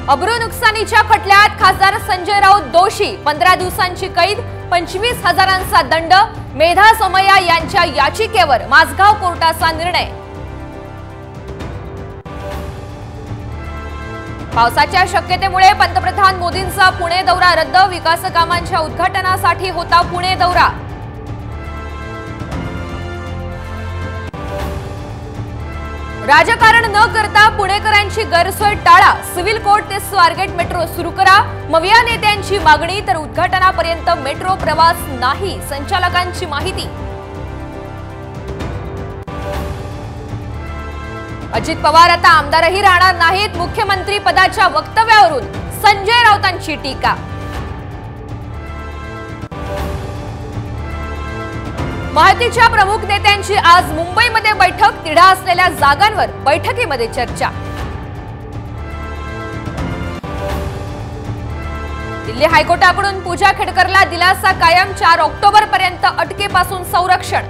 अब्रू नुकसानीच्या खटल्यात खासदार संजय राऊत दोषी, 15 दिवसांची कैद, 25,000चा दंड. मेधा सोमय्या यांच्या याचिकेवर माझगाव कोर्टाचा निर्णय. पावसाच्या शक्यतेमुळे पंतप्रधान मोदींचा पुणे दौरा रद्द. विकास कामांच्या उद्घाटनासाठी होता पुणे दौरा. राजकारण न करता पुणेकरांची गैरसोय टाळा. सिव्हिल कोर्ट ते स्वारगेट मेट्रो सुरू करा. मविया नेत्यांची मागणी. तर उद्घाटनापर्यंत मेट्रो प्रवास नाही, संचालकांची माहिती. अजित पवार आता आमदारही राहणार नाहीत. मुख्यमंत्री पदाच्या वक्तव्यावरून संजय राऊतांची टीका. महायुतीच्या प्रमुख नेत्यांची आज मुंबईमध्ये बैठक. तिढा असलेल्या जागांवर बैठकीमध्ये चर्चा. दिल्ली हायकोर्टाकडून पूजा खेडकरला दिलासा कायम. 4 ऑक्टोबरपर्यंत अटकेपासून संरक्षण.